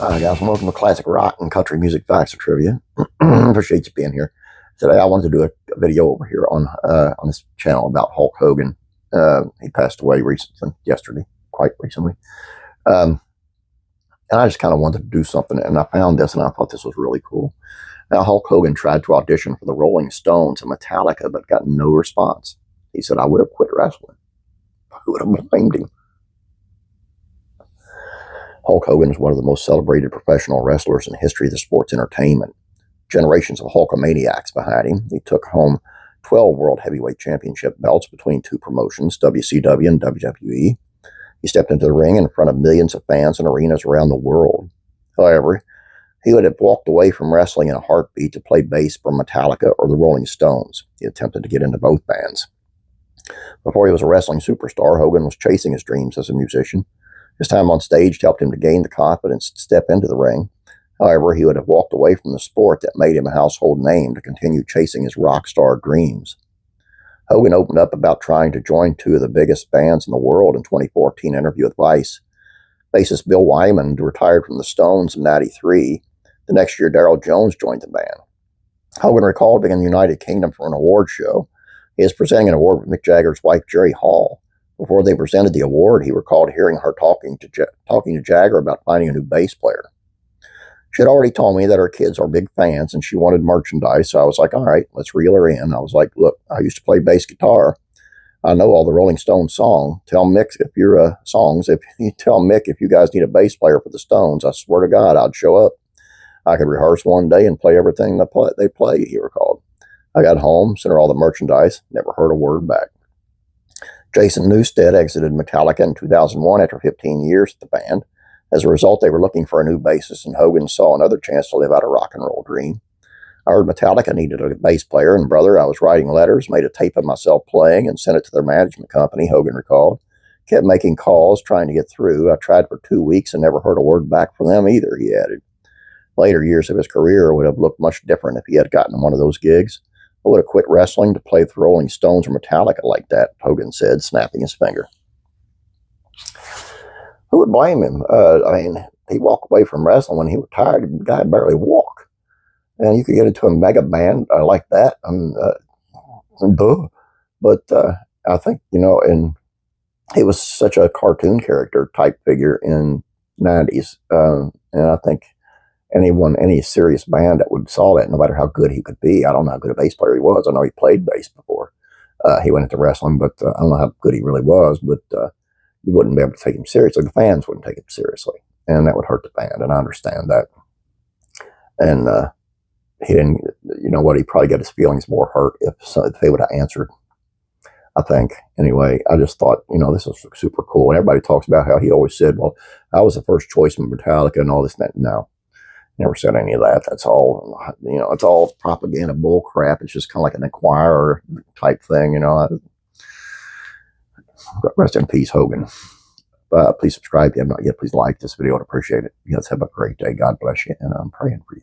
Hi guys, and welcome to Classic Rock and Country Music Facts and Trivia. Appreciate you being here. Today I wanted to do a video over here on this channel about Hulk Hogan. He passed away yesterday, quite recently. And I just kind of wanted to do something, and I found this, and I thought this was really cool. Now, Hulk Hogan tried to audition for the Rolling Stones and Metallica, but got no response. He said, "I would have quit wrestling." Who would have blamed him? Hulk Hogan is one of the most celebrated professional wrestlers in the history of the sports entertainment. Generations of Hulkamaniacs behind him. He took home 12 World Heavyweight Championship belts between two promotions, WCW and WWE. He stepped into the ring in front of millions of fans in arenas around the world. However, he would have walked away from wrestling in a heartbeat to play bass for Metallica or the Rolling Stones. He attempted to get into both bands. Before he was a wrestling superstar, Hogan was chasing his dreams as a musician. His time on stage helped him to gain the confidence to step into the ring. However, he would have walked away from the sport that made him a household name to continue chasing his rock star dreams. Hogan opened up about trying to join two of the biggest bands in the world in 2014 interview with Vice. Bassist Bill Wyman retired from the Stones in '93. The next year, Darryl Jones joined the band. Hogan recalled being in the United Kingdom for an award show. He was presenting an award with Mick Jagger's wife, Jerry Hall. Before they presented the award, he recalled hearing her talking to Jagger about finding a new bass player. She had already told me that her kids are big fans and she wanted merchandise, so I was like, all right, let's reel her in. I was like, look, I used to play bass guitar. I know all the Rolling Stones songs. Tell Mick if you tell Mick if you guys need a bass player for the Stones, I swear to God, I'd show up. I could rehearse one day and play everything they play, he recalled. I got home, sent her all the merchandise, never heard a word back. Jason Newsted exited Metallica in 2001 after 15 years at the band. As a result, they were looking for a new bassist, and Hogan saw another chance to live out a rock and roll dream. I heard Metallica needed a bass player, and brother, I was writing letters, made a tape of myself playing, and sent it to their management company, Hogan recalled. Kept making calls, trying to get through. I tried for 2 weeks and never heard a word back from them either, he added. Later years of his career would have looked much different if he had gotten one of those gigs. I would have quit wrestling to play with the Rolling Stones or Metallica like that, Hogan said, snapping his finger. Who would blame him? He walked away from wrestling when he retired. The guy barely walk. And you could get into a mega band like that. But I think, and he was such a cartoon character type figure in the 90s. And I think any serious band that would saw that, no matter how good he could be. I don't know how good a bass player he was. I know he played bass before he went into wrestling, but I don't know how good he really was. But you wouldn't be able to take him seriously. The fans wouldn't take him seriously, and that would hurt the band. And I understand that. And he didn't. You know what? He probably got his feelings more hurt if they would have answered. I think. Anyway, I just thought, this is super cool. And everybody talks about how he always said, "Well, I was the first choice from Metallica," and all this and that. No. Never said any of that. That's all, it's all propaganda bull crap. It's just kind of like an Inquirer type thing, Rest in peace, Hogan. Please subscribe if you have not yet. Please like this video. I'd appreciate it. You guys have a great day. God bless you, and I'm praying for you.